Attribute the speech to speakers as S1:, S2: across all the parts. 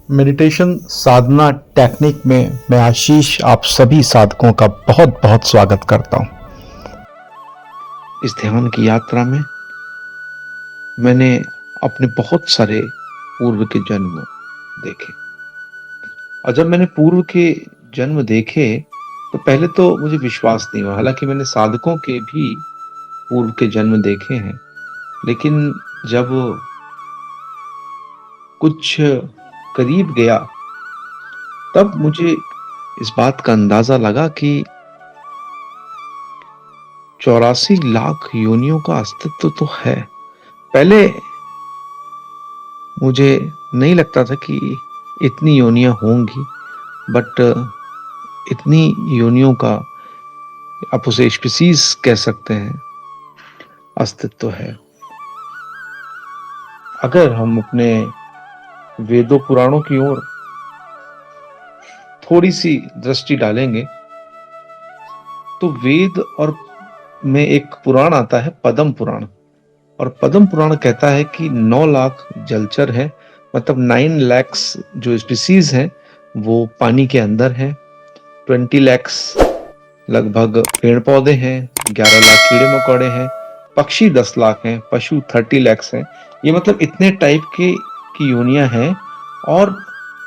S1: Meditation साधना technique में मैं आशीष आप सभी साधकों का बहुत बहुत स्वागत करता हूं। इस ध्यान की यात्रा में मैंने अपने बहुत सारे पूर्व के जन्म देखे और जब मैंने पूर्व के जन्म देखे तो पहले तो मुझे विश्वास नहीं हुआ। हालांकि मैंने साधकों के भी पूर्व के जन्म देखे हैं, लेकिन जब कुछ करीब गया तब मुझे इस बात का अंदाजा लगा कि 84 लाख योनियों का अस्तित्व तो है। पहले मुझे नहीं लगता था कि इतनी योनियां होंगी, बट इतनी योनियों का, आप उसे स्पीसीज कह सकते हैं, अस्तित्व है। अगर हम अपने वेदों पुराणों की ओर थोड़ी सी दृष्टि डालेंगे तो वेद और में एक पुराण आता है पद्म पुराण, और पद्म पुराण कहता है कि 9 लाख जलचर है, मतलब 9 lakhs जो स्पीसीज हैं वो पानी के अंदर है। 20 lakhs लगभग पेड़ पौधे हैं, 11 लाख कीड़े मकोड़े हैं, पक्षी 10 लाख हैं, पशु 30 lakhs हैं। ये मतलब इतने टाइप की योनियां हैं। और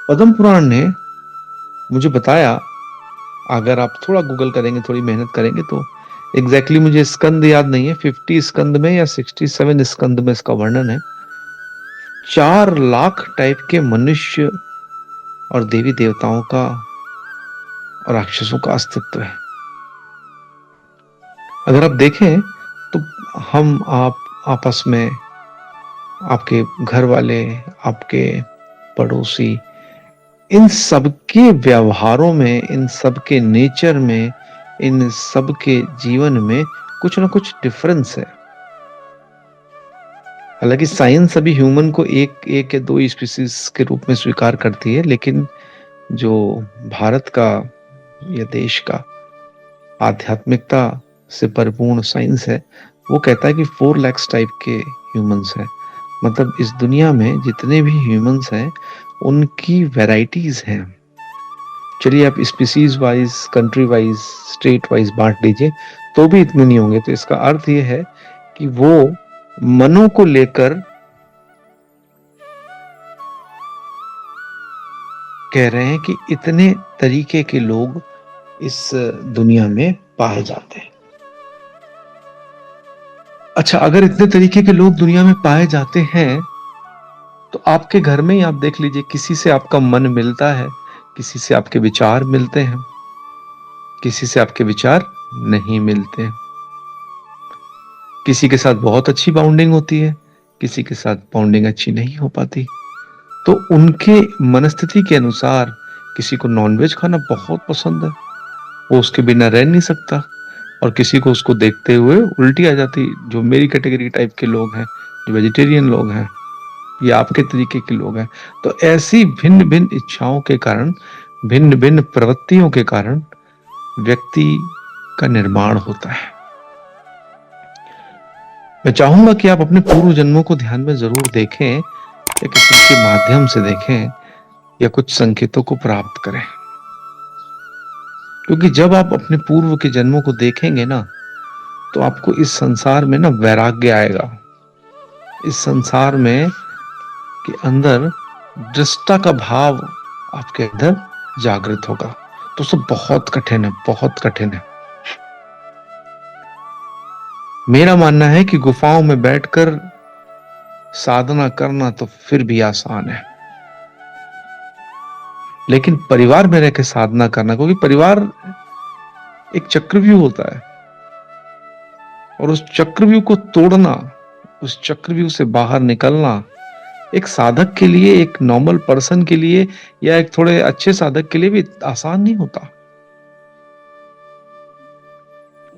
S1: पद्म पुराण ने मुझे बताया, अगर आप थोड़ा गूगल करेंगे, थोड़ी मेहनत करेंगे तो एग्जैक्टली मुझे स्कंद याद नहीं है, 50 स्कंद में या 67 स्कंद में इसका वर्णन है। 4 लाख टाइप के मनुष्य और देवी देवताओं का और राक्षसों का अस्तित्व है। अगर आप देखें तो हम आप आपस में, आपके घर वाले, आपके पड़ोसी, इन सबके व्यवहारों में, इन सबके नेचर में, इन सबके जीवन में कुछ ना कुछ डिफरेंस है। हालांकि साइंस अभी ह्यूमन को एक या दो स्पीसीज के रूप में स्वीकार करती है, लेकिन जो भारत का या देश का आध्यात्मिकता से परिपूर्ण साइंस है वो कहता है कि 4 लाख टाइप के ह्यूमंस हैं। मतलब इस दुनिया में जितने भी ह्यूमंस हैं उनकी वैरायटीज हैं। चलिए आप species wise, country wise, state wise बांट लीजिए तो भी इतने नहीं होंगे। तो इसका अर्थ ये है कि वो मनों को लेकर कह रहे हैं कि इतने तरीके के लोग इस दुनिया में पाए जाते हैं। अच्छा, अगर इतने तरीके के लोग दुनिया में पाए जाते हैं तो आपके घर में ही आप देख लीजिए, किसी से आपका मन मिलता है, किसी से आपके विचार मिलते हैं, किसी से आपके विचार नहीं मिलते हैं। किसी के साथ बहुत अच्छी बाउंडिंग होती है, किसी के साथ बाउंडिंग अच्छी नहीं हो पाती। तो उनके मनस्थिति के अनुसार किसी को नॉनवेज खाना बहुत पसंद है, वो उसके बिना रह नहीं सकता, और किसी को उसको देखते हुए उल्टी आ जाती। जो मेरी कैटेगरी टाइप के लोग हैं, जो वेजिटेरियन लोग हैं, या आपके तरीके के लोग हैं। तो ऐसी भिन्न भिन्न इच्छाओं के कारण, भिन्न भिन्न प्रवृत्तियों के कारण व्यक्ति का निर्माण होता है। मैं चाहूंगा कि आप अपने पूर्व जन्मों को ध्यान में जरूर देखें, या किसी के माध्यम से देखें, या कुछ संकेतों को प्राप्त करें। क्योंकि जब आप अपने पूर्व के जन्मों को देखेंगे ना, तो आपको इस संसार में ना वैराग्य आएगा। इस संसार में के अंदर दृष्टा का भाव आपके अंदर जागृत होगा। तो सब बहुत कठिन है, बहुत कठिन है। मेरा मानना है कि गुफाओं में बैठकर साधना करना तो फिर भी आसान है, लेकिन परिवार में रहकर साधना करना, क्योंकि परिवार एक चक्रव्यूह होता है, और उस चक्रव्यूह को तोड़ना, उस चक्रव्यूह से बाहर निकलना एक साधक के लिए, एक नॉर्मल पर्सन के लिए, या एक थोड़े अच्छे साधक के लिए भी आसान नहीं होता।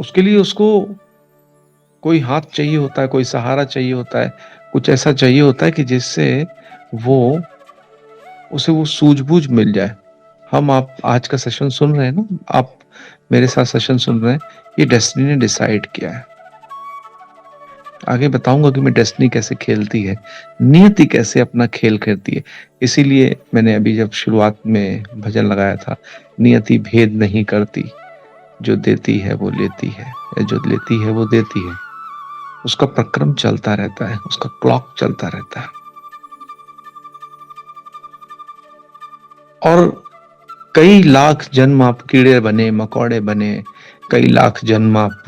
S1: उसके लिए उसको कोई हाथ चाहिए होता है, कोई सहारा चाहिए होता है, कुछ ऐसा चाहिए होता है कि जिससे उसे वो सूझबूझ मिल जाए। आप आज का सेशन सुन रहे हैं ना, आप मेरे साथ सेशन सुन रहे हैं, ये डेस्टिनी ने डिसाइड किया है। आगे बताऊंगा कि मैं डेस्टिनी कैसे खेलती है, नियति कैसे अपना खेल खेलती है। इसीलिए मैंने अभी जब शुरुआत में भजन लगाया था, नियति भेद नहीं करती, जो देती है वो लेती है, या जो लेती है वो देती है। उसका प्रक्रम चलता रहता है, उसका क्लॉक चलता रहता है। और कई लाख जन्म आप कीड़े बने, मकोड़े बने, कई लाख जन्म आप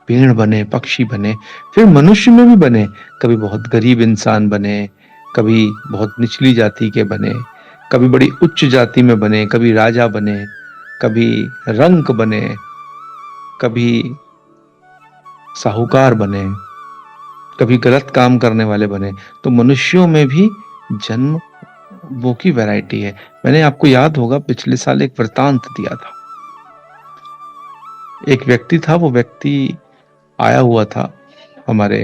S1: पेड़ बने, पक्षी बने, फिर मनुष्य में भी बने। कभी बहुत गरीब इंसान बने, कभी बहुत निचली जाति के बने, कभी बड़ी उच्च जाति में बने, कभी राजा बने, कभी रंक बने, कभी साहूकार बने, कभी गलत काम करने वाले बने। तो मनुष्यों में भी जन्म वो की वैरायटी है। मैंने, आपको याद होगा, पिछले साल एक वृतांत दिया था। एक व्यक्ति था, वो व्यक्ति आया हुआ था हमारे,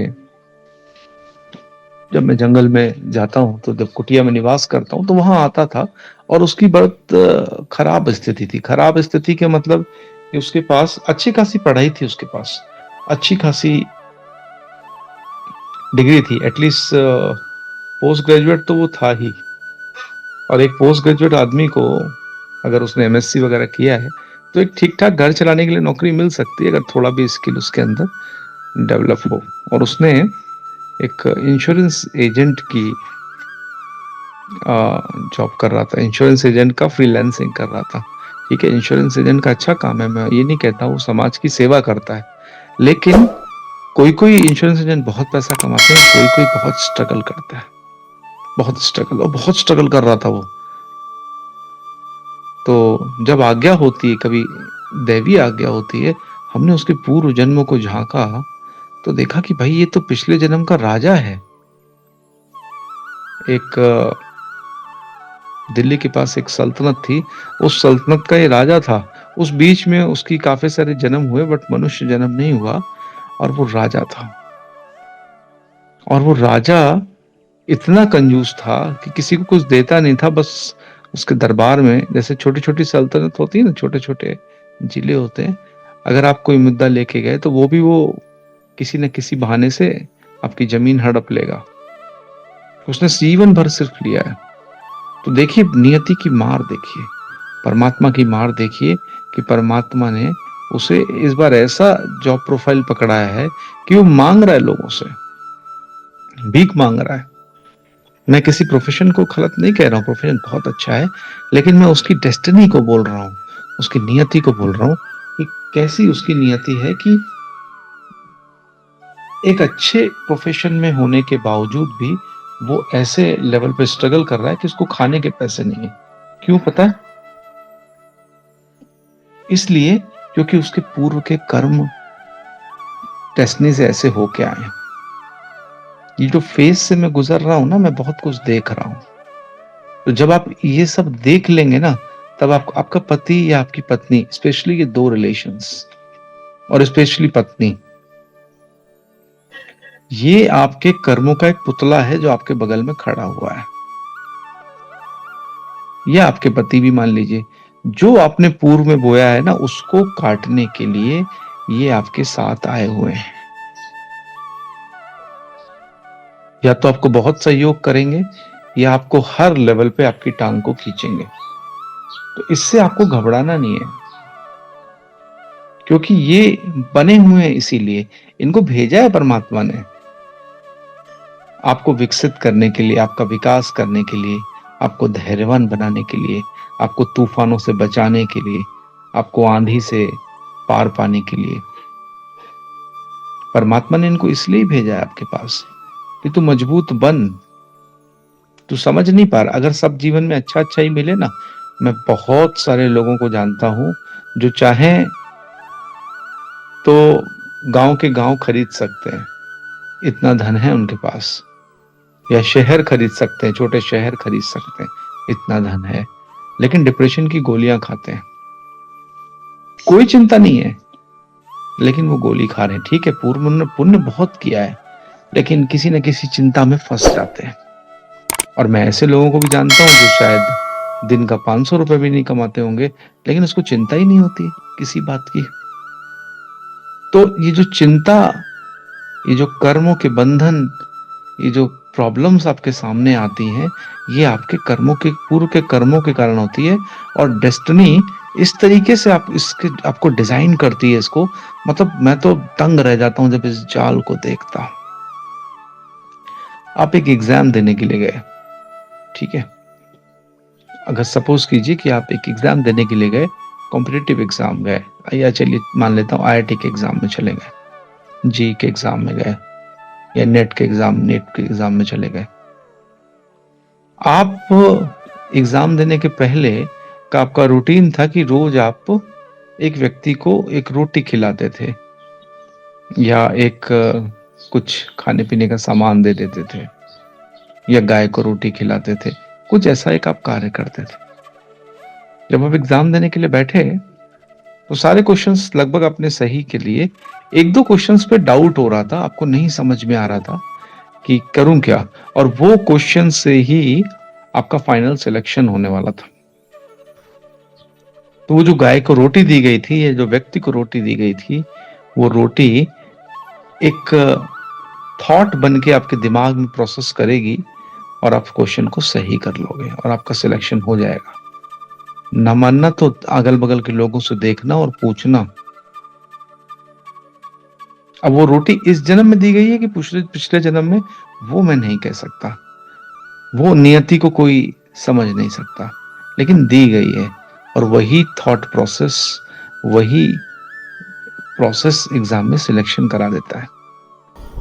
S1: जब मैं जंगल में जाता हूँ तो जब कुटिया में निवास करता हूँ तो वहां आता था, और उसकी बहुत खराब स्थिति थी। खराब स्थिति के मतलब कि उसके पास अच्छी खासी पढ़ाई थी, उसके पास अच्छी खासी डिग्री थी, एटलीस्ट पोस्ट ग्रेजुएट तो वो था ही। और एक पोस्ट ग्रेजुएट आदमी को अगर उसने एमएससी वगैरह किया है तो एक ठीक ठाक घर चलाने के लिए नौकरी मिल सकती है, अगर थोड़ा भी स्किल उसके अंदर डेवलप हो। और उसने एक इंश्योरेंस एजेंट की जॉब कर रहा था, इंश्योरेंस एजेंट का फ्रीलांसिंग कर रहा था। ठीक है, इंश्योरेंस एजेंट का अच्छा काम है, मैं ये नहीं कहता, वो समाज की सेवा करता है। लेकिन कोई कोई इंश्योरेंस एजेंट बहुत पैसा कमाते हैं, कोई कोई बहुत स्ट्रगल करता है, बहुत स्ट्रगल, और बहुत स्ट्रगल कर रहा था वो। तो जब आज्ञा होती है, कभी दैवीय आज्ञा होती है, हमने उसके पूर्व जन्मों को झांका तो देखा कि भाई ये तो पिछले जन्म का राजा है। एक दिल्ली के पास एक सल्तनत थी, उस सल्तनत का ये राजा था। उस बीच में उसकी काफी सारे जन्म हुए, बट मनुष्य जन्म नहीं हुआ, और वो राजा था। और वो राजा इतना कंजूस था कि किसी को कुछ देता नहीं था, बस उसके दरबार में, जैसे छोटी छोटी सल्तनत होती है ना, छोटे छोटे जिले होते हैं, अगर आप कोई मुद्दा लेके गए तो वो भी वो किसी न किसी बहाने से आपकी जमीन हड़प लेगा। उसने जीवन भर सिर्फ लिया है। तो देखिए नियति की मार, देखिए परमात्मा की मार, देखिए कि परमात्मा ने उसे इस बार ऐसा जॉब प्रोफाइल पकड़ाया है कि वो मांग रहा है, लोगों से भीख मांग रहा है। मैं किसी प्रोफेशन को गलत नहीं कह रहा हूँ, प्रोफेशन बहुत अच्छा है, लेकिन मैं उसकी डेस्टिनी को बोल रहा हूँ, उसकी नियति को बोल रहा हूँ कि कैसी उसकी नियति है कि एक अच्छे प्रोफेशन में होने के बावजूद भी वो ऐसे लेवल पे स्ट्रगल कर रहा है कि उसको खाने के पैसे नहीं है। क्यों पता है? इसलिए क्योंकि उसके पूर्व के कर्म डेस्टिनी से ऐसे होके आए हैं। ये जो फेज से मैं गुजर रहा हूं ना, मैं बहुत कुछ देख रहा हूं। तो जब आप ये सब देख लेंगे ना, तब आपका पति या आपकी पत्नी, स्पेशली ये दो रिलेशंस, और स्पेशली पत्नी, ये आपके कर्मों का एक पुतला है जो आपके बगल में खड़ा हुआ है। या आपके पति भी मान लीजिए, जो आपने पूर्व में बोया है ना, उसको काटने के लिए ये आपके साथ आए हुए हैं। या तो आपको बहुत सहयोग करेंगे, या आपको हर लेवल पे आपकी टांग को खींचेंगे। तो इससे आपको घबराना नहीं है, क्योंकि ये बने हुए हैं, इसीलिए इनको भेजा है परमात्मा ने आपको विकसित करने के लिए, आपका विकास करने के लिए, आपको धैर्यवान बनाने के लिए, आपको तूफानों से बचाने के लिए, आपको आंधी से पार पाने के लिए। परमात्मा ने इनको इसलिए भेजा है आपके पास कि तू मजबूत बन। तू समझ नहीं पा रहा, अगर सब जीवन में अच्छा अच्छा ही मिले ना, मैं बहुत सारे लोगों को जानता हूं जो चाहें तो गांव के गांव खरीद सकते हैं, इतना धन है उनके पास, या शहर खरीद सकते हैं, छोटे शहर खरीद सकते हैं, इतना धन है, लेकिन डिप्रेशन की गोलियां खाते हैं। कोई चिंता नहीं है, लेकिन वो गोली खा रहे हैं। ठीक है, पूर्व ने पुण्य बहुत किया है, लेकिन किसी न किसी चिंता में फंस जाते हैं। और मैं ऐसे लोगों को भी जानता हूं जो शायद दिन का 500 रुपए भी नहीं कमाते होंगे, लेकिन उसको चिंता ही नहीं होती किसी बात की। तो ये जो चिंता ये जो कर्मों के बंधन, ये जो प्रॉब्लम्स आपके सामने आती हैं, ये आपके कर्मों के, पूर्व के कर्मों के कारण होती है। और डेस्टिनी इस तरीके से आपको डिजाइन करती है इसको, मतलब मैं तो दंग रह जाता हूं जब इस जाल को देखता हूं। आप एक एग्जाम देने के लिए गए, ठीक है, अगर सपोज कीजिए कि आप एक एग्जाम देने के लिए गए, कॉम्पिटिटिव एग्जाम गए, या चलिए मान लेता हूँ IIT के एग्जाम में चले गए, जी के एग्जाम में गए, या नेट के एग्जाम में चले गए। आप एग्जाम देने के पहले का आपका रूटीन था कि रोज आप एक व्यक्ति को एक रोटी खिलाते थे, या एक कुछ खाने पीने का सामान दे देते थे, या गाय को रोटी खिलाते थे, कुछ ऐसा एक आप कार्य करते थे। जब आप एग्जाम देने के लिए बैठे तो सारे क्वेश्चंस लगभग अपने सही के लिए, एक दो क्वेश्चंस पे डाउट हो रहा था, आपको नहीं समझ में आ रहा था कि करूं क्या, और वो क्वेश्चन से ही आपका फाइनल सिलेक्शन होने वाला था। तो वो जो गाय को रोटी दी गई थी, या जो व्यक्ति को रोटी दी गई थी, वो रोटी एक थॉट बन के आपके दिमाग में प्रोसेस करेगी, और आप क्वेश्चन को सही कर लोगे और आपका सिलेक्शन हो जाएगा। न मानना तो अगल बगल के लोगों से देखना और पूछना। अब वो रोटी इस जन्म में दी गई है कि पिछले जन्म में, वो मैं नहीं कह सकता, वो नियति को कोई समझ नहीं सकता, लेकिन दी गई है। और वही थॉट प्रोसेस, वही प्रोसेस एग्जाम में सिलेक्शन करा देता है।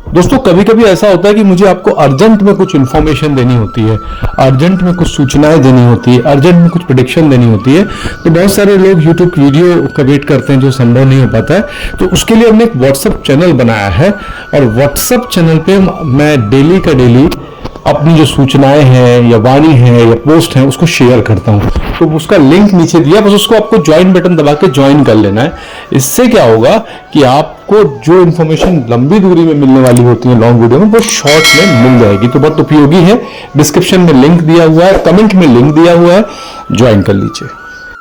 S2: दोस्तों कभी कभी ऐसा होता है कि मुझे आपको अर्जेंट में कुछ इन्फॉर्मेशन देनी होती है, अर्जेंट में कुछ सूचनाएं देनी होती है, अर्जेंट में कुछ प्रेडिक्शन देनी होती है। तो बहुत सारे लोग यूट्यूब वीडियो का वेट करते हैं, जो संभव नहीं हो पाता है। तो उसके लिए हमने एक व्हाट्सएप चैनल बनाया है, और व्हाट्सएप चैनल पे मैं डेली का डेली अपनी जो सूचनाएं हैं या वाणी है या पोस्ट है उसको शेयर करता हूं। तो उसका लिंक नीचे दिया, बस उसको आपको ज्वाइन बटन दबा के ज्वाइन कर लेना है। इससे क्या होगा कि आपको जो इन्फॉर्मेशन लंबी दूरी में मिलने वाली होती है लॉन्ग वीडियो में, वो शॉर्ट में मिल जाएगी। तो बहुत उपयोगी है। डिस्क्रिप्शन में लिंक दिया हुआ है, कमेंट में लिंक दिया हुआ है, ज्वाइन कर लीजिए।